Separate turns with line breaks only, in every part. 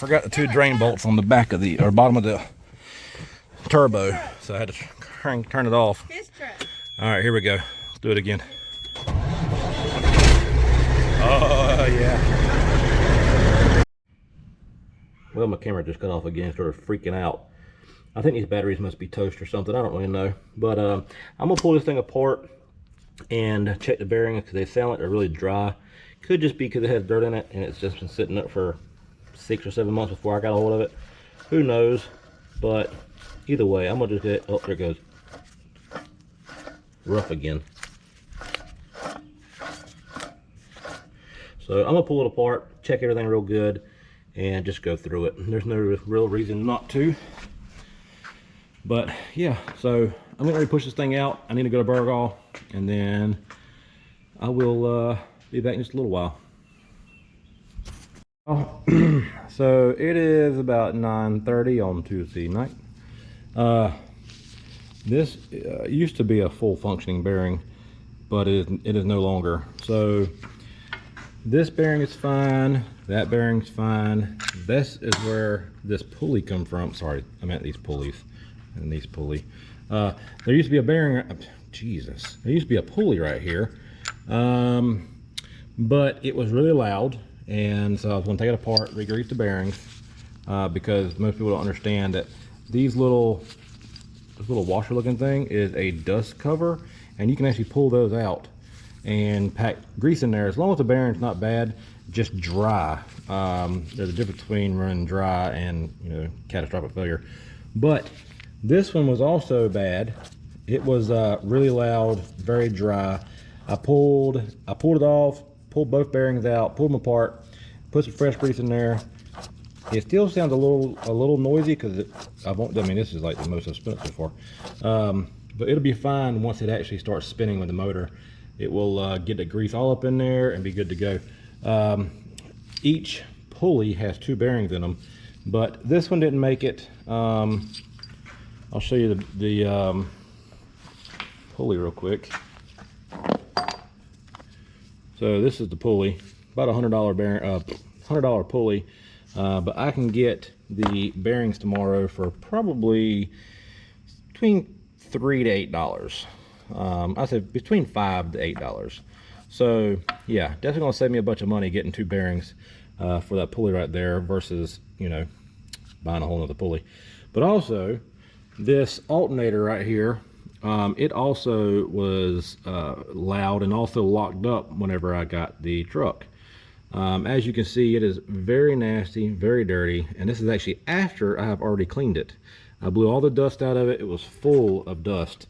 forgot the 2 drain bolts on the back of the, or bottom of the turbo, so I had to turn it off. All right, here we go. Let's do it again. Oh yeah. Well, my camera just cut off again, started freaking out. I think these batteries must be toast or something. I don't really know, but I'm gonna pull this thing apart and check the bearings because they sound like they're really dry. Could just be because it has dirt in it and it's just been sitting up for 6 or 7 months before I got a hold of it. Who knows? But either way, I'm gonna just get, oh, there it goes. Rough again. So I'm gonna pull it apart, check everything real good, and just go through it. There's no real reason not to. But yeah, so I'm gonna push this thing out. I need to go to Burgall, and then I will be back in just a little while. So it is about 9:30 on Tuesday night. This used to be a full functioning bearing, but it is no longer. So this bearing is fine, that bearing's fine. This is where this pulley come from. Sorry, I meant these pulleys and these pulley. There used to be a bearing, Jesus, there used to be a pulley right here, but it was really loud, and so I was going to take it apart, re-grease the bearings, because most people don't understand that these this little washer looking thing is a dust cover, and you can actually pull those out and pack grease in there. As long as the bearing's not bad, just dry. There's a difference between running dry and, you know, catastrophic failure. But this one was also bad. It was really loud, very dry. I pulled it off, pulled both bearings out, pulled them apart, put some fresh grease in there. It still sounds a little noisy because I mean, this is like the most I've spent so far. But it'll be fine once it actually starts spinning with the motor. It will get the grease all up in there and be good to go. Each pulley has 2 bearings in them, but this one didn't make it. I'll show you the pulley real quick. So this is the pulley, about $100 bearing, $100 pulley, but I can get the bearings tomorrow for probably between $3 to $8. I said between $5 to $8. So yeah, definitely gonna save me a bunch of money getting 2 bearings for that pulley right there versus, you know, buying a whole nother pulley. But also this alternator right here, it also was loud and also locked up whenever I got the truck. As you can see, it is very nasty, very dirty, and this is actually after I have already cleaned it. I blew all the dust out of it. It was full of dust.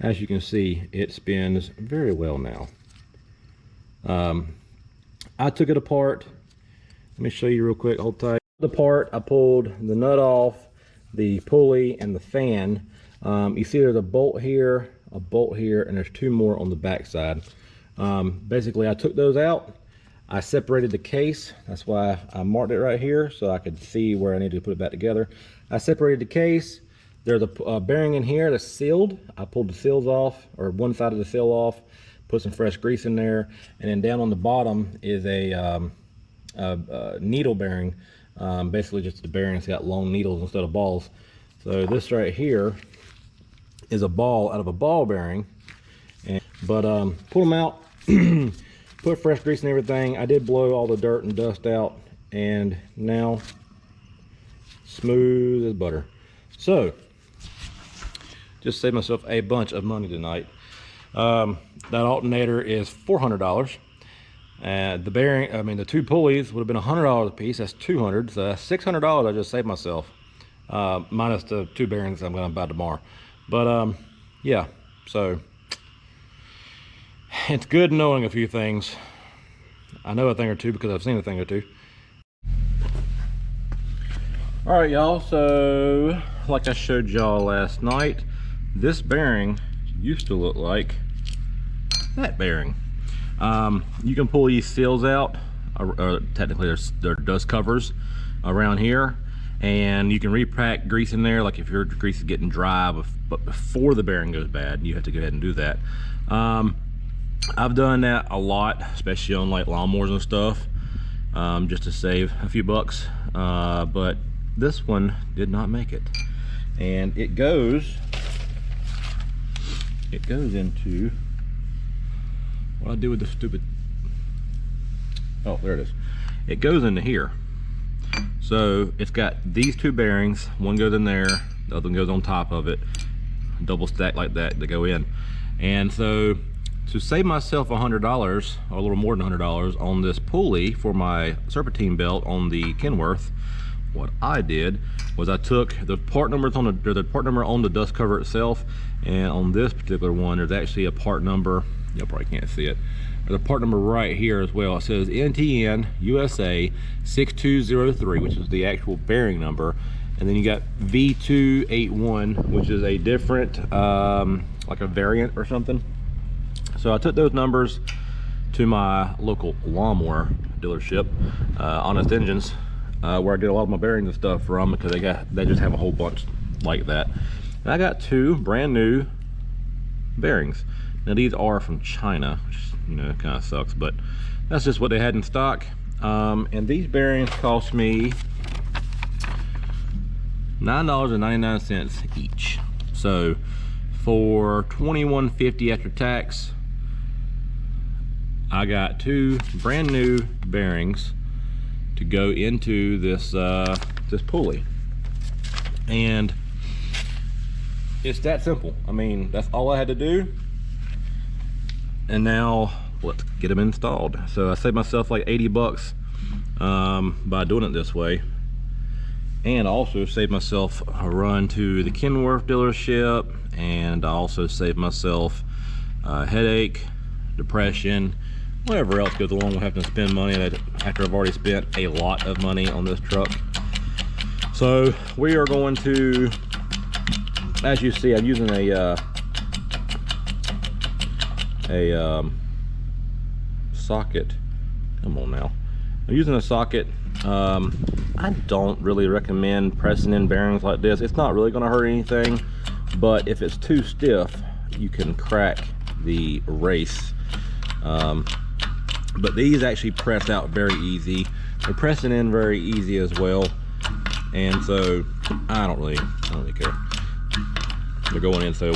As you can see, it spins very well now. I took it apart. Let me show you real quick, hold tight. Apart, I pulled the nut off, the pulley, and the fan. You see there's a bolt here, and there's 2 more on the back side. Basically, I took those out. I separated the case. That's why I marked it right here so I could see where I needed to put it back together. I separated the case. There's a bearing in here that's sealed. I pulled the seals off, or one side of the seal off, put some fresh grease in there, and then down on the bottom is a needle bearing. Basically just the bearing that's got long needles instead of balls. So this right here is a ball out of a ball bearing. But pull them out, put fresh grease and everything. I did blow all the dirt and dust out, and now smooth as butter. So just saved myself a bunch of money tonight. That alternator is $400. The bearing, I mean the 2 pulleys would have been $100 a piece. That's $200, so that's $600 I just saved myself, minus the 2 bearings I'm going to buy tomorrow. But yeah, so it's good knowing a few things. I know a thing or two because I've seen a thing or two. All right, y'all, so like I showed y'all last night, this bearing used to look like that bearing. You can pull these seals out, technically they're dust covers around here, and you can repack grease in there. Like if your grease is getting dry, but before the bearing goes bad, you have to go ahead and do that. I've done that a lot, especially on like lawnmowers and stuff, just to save a few bucks. But this one did not make it, and it goes into what I do with the stupid, oh, there it is. It goes into here. So it's got these two bearings, one goes in there, the other one goes on top of it, double stack like that to go in. And so to save myself $100, or a little more than $100 on this pulley for my serpentine belt on the Kenworth, what I did was I took the part numbers on the part number on the dust cover itself, and on this particular one there's actually a part number, you probably can't see it, there's a part number right here as well. It says NTN USA 6203, which is the actual bearing number, and then you got V281, which is a different like a variant or something. So I took those numbers to my local lawnmower dealership, Honest Engines, where I get a lot of my bearings and stuff from, because they just have a whole bunch like that. And I got two brand new bearings. Now these are from China, which, you know, kind of sucks, but that's just what they had in stock. And these bearings cost me $9.99 each. So for $21.50 after tax, I got two brand new bearings to go into this this pulley, and it's that simple. I mean, that's all I had to do, and now let's get them installed. So I saved myself like 80 bucks by doing it this way, and I also saved myself a run to the Kenworth dealership, and I also saved myself a headache, depression, whatever else goes along with having to spend money after I've already spent a lot of money on this truck. So we are going to, as you see, I'm using a socket. Come on now. I'm using a socket. I don't really recommend pressing in bearings like this. It's not really going to hurt anything, but if it's too stiff, you can crack the race. But these actually press out very easy. They're pressing in very easy as well, and so I don't really care. They're going in so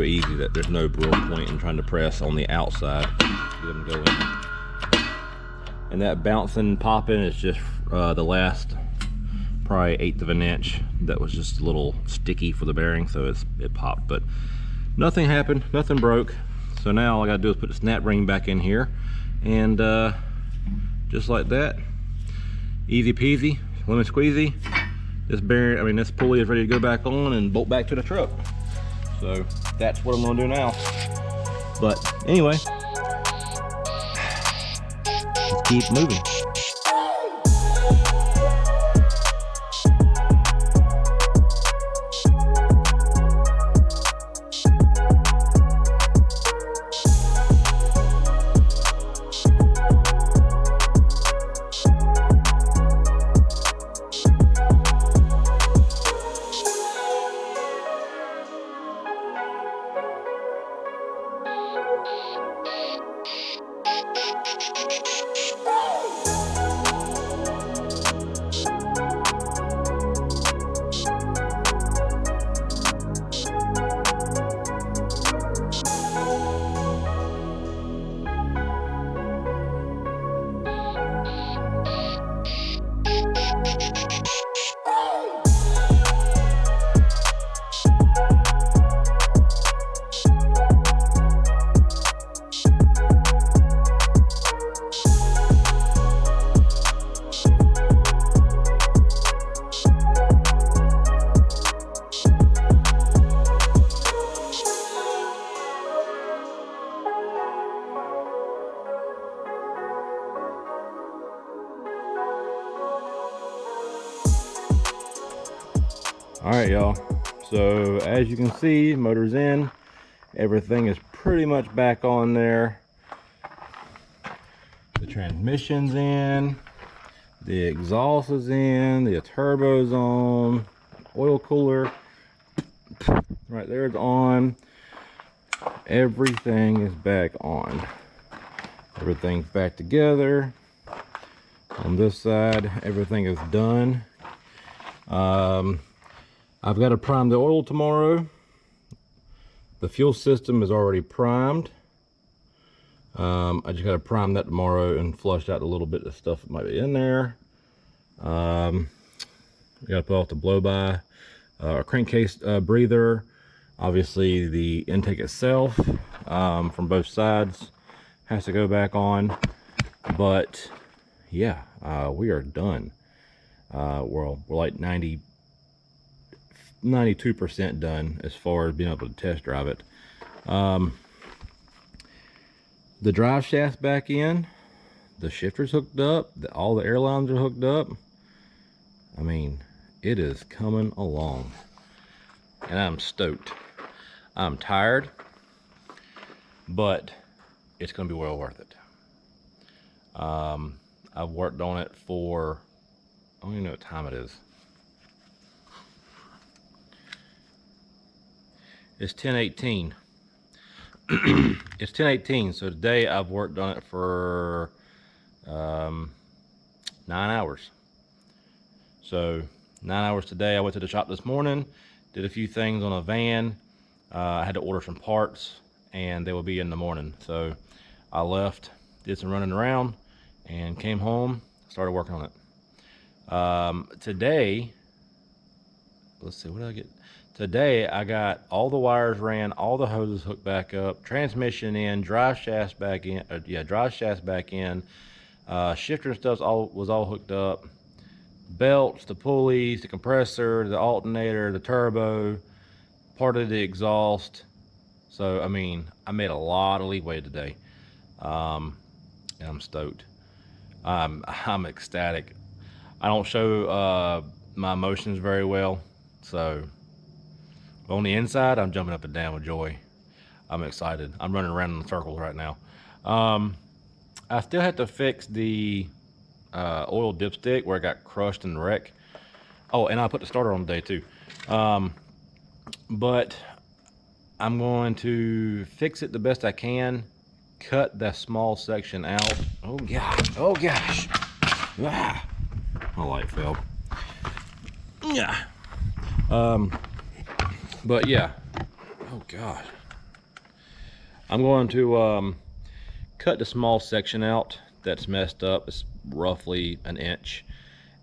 easy that there's no real point in trying to press on the outside to get them go in. And that bouncing and popping is just the last probably 1/8 of an inch that was just a little sticky for the bearing, so it popped. But nothing happened, nothing broke. So now all I gotta do is put the snap ring back in here, and just like that, easy peasy, lemon squeezy, this pulley is ready to go back on and bolt back to the truck. So that's what I'm gonna do now. But anyway, let's keep moving. All right, y'all, so as you can see, motor's in, everything is pretty much back on there. The transmission's in, the exhaust is in, the turbo's on, oil cooler right there is on. Everything is back on. Everything's back together. On this side, everything is done. I've got to prime the oil tomorrow. The fuel system is already primed. I just got to prime that tomorrow and flush out a little bit of stuff that might be in there. Got to put off the blow-by, crankcase breather. Obviously, the intake itself from both sides has to go back on. But yeah, we are done. We're like 92% done as far as being able to test drive it. The drive shaft's back in, the shifter's hooked up, all the airlines are hooked up. I mean, it is coming along, and I'm stoked. I'm tired, but it's gonna be well worth it. I've worked on it for, I don't even know what time it is. It's 10:18. It's 10:18, so today I've worked on it for 9 hours. So 9 hours today. I went to the shop this morning, did a few things on a van. I had to order some parts, and they will be in the morning. So I left, did some running around, and came home, started working on it. Today, let's see, what did I get? Today I got all the wires ran, all the hoses hooked back up, transmission in, drive shafts back in, drive shafts back in, shifter and stuff was all hooked up, belts, the pulleys, the compressor, the alternator, the turbo, part of the exhaust. So I mean, I made a lot of leeway today, and I'm stoked. I'm ecstatic. I don't show my emotions very well, so on the inside, I'm jumping up and down with joy. I'm excited. I'm running around in circles right now. I still have to fix the oil dipstick where it got crushed in the wreck. Oh, and I put the starter on today too. But I'm going to fix it the best I can. Cut that small section out. Oh gosh! Oh gosh! Ah, my light fell. Yeah. But yeah, oh god, I'm going to cut the small section out that's messed up. It's roughly an inch,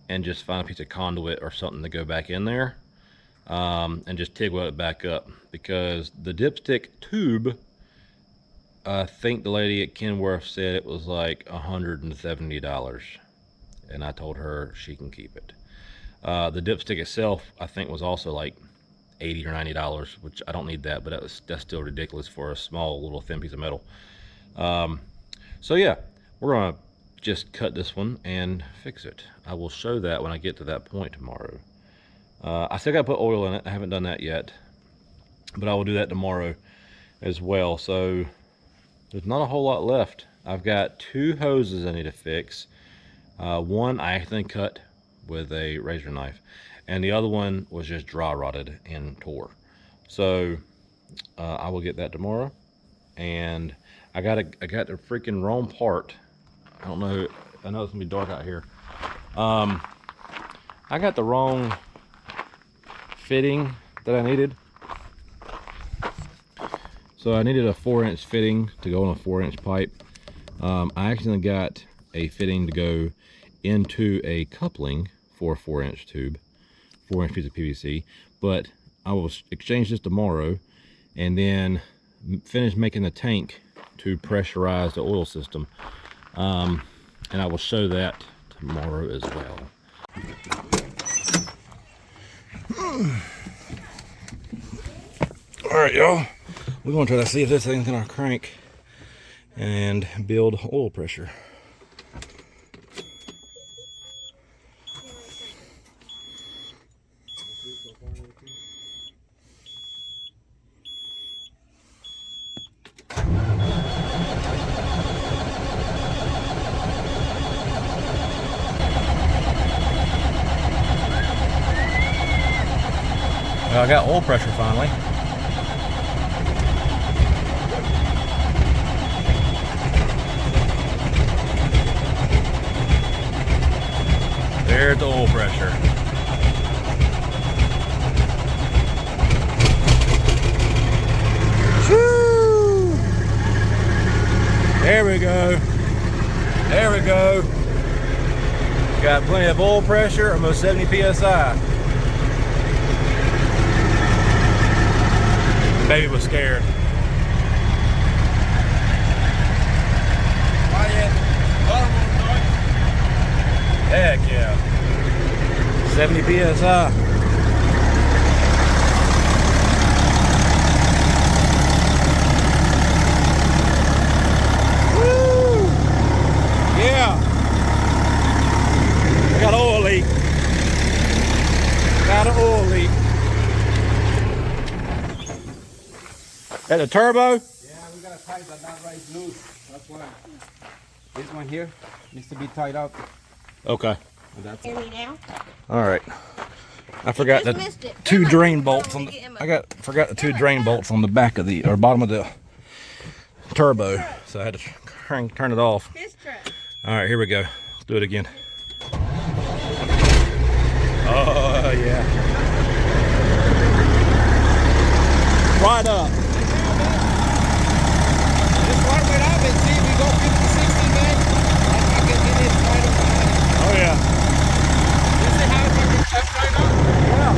and just find a piece of conduit or something to go back in there, and just TIG weld it back up, because the dipstick tube, I think the lady at Kenworth said it was like $170, and I told her she can keep it. The dipstick itself, I think, was also like $80 or $90, which I don't need that, but that's still ridiculous for a small little thin piece of metal. So yeah, we're gonna just cut this one and fix it. I will show that when I get to that point tomorrow. I still gotta put oil in it. I haven't done that yet, but I will do that tomorrow as well. So there's not a whole lot left. I've got 2 hoses I need to fix. One I accidentally cut with a razor knife, and the other one was just dry rotted and tore. So I will get that tomorrow. And I got the freaking wrong part. I don't know, I know it's gonna be dark out here. I got the wrong fitting that I needed. So I needed a 4-inch fitting to go on a 4-inch pipe. I actually got a fitting to go into a coupling for a 4-inch tube, 4-inch piece of PVC. But I will exchange this tomorrow and then finish making the tank to pressurize the oil system. And I will show that tomorrow as well. All right, y'all. We're going to try to see if this thing's gonna crank and build oil pressure. Well, I got oil pressure finally. There's the oil pressure. Woo! There we go. There we go. Got plenty of oil pressure, almost 70 psi. Baby was scared. Heck yeah. 70 psi. Woo! Yeah. I got an oil leak. Got an oil leak. That a turbo?
Yeah, we gotta tie that right loose. That's why. This one here needs to be tied up.
Okay.
That's
Hear me now?
All right. I forgot the
Just missed it.
two drain bolts on the, forgot the two drain bolts on the back of the, or bottom of the turbo. So I had to turn it off.
His truck.
All right, here we go. Let's do it again. Oh yeah. Right up.
just warm it up and see if we go 50-60, man. I can get it right on behind.
Oh yeah.
You see how it can test right now?
Yeah.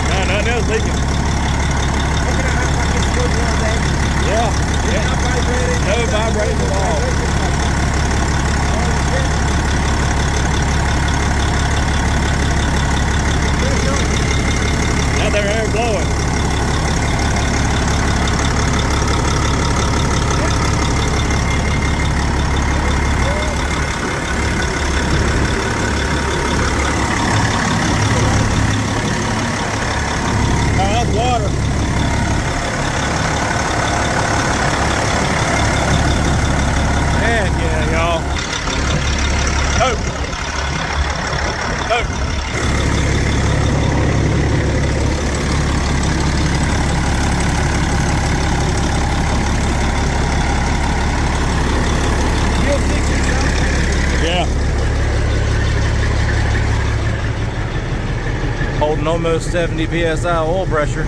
No, nothing else leaking. Yeah. No vibrating at all. Now they're air blowing. Oh, that's water. Heck yeah, y'all. Oh. Oh. Yeah. Holding almost 70 psi oil pressure.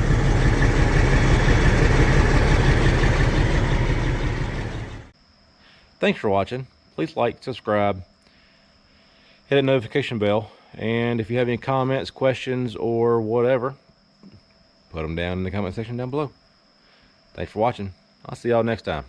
Thanks for watching. Please like, subscribe, hit that notification bell, and if you have any comments, questions, or whatever, put them down in the comment section down below. Thanks for watching. I'll see y'all next time.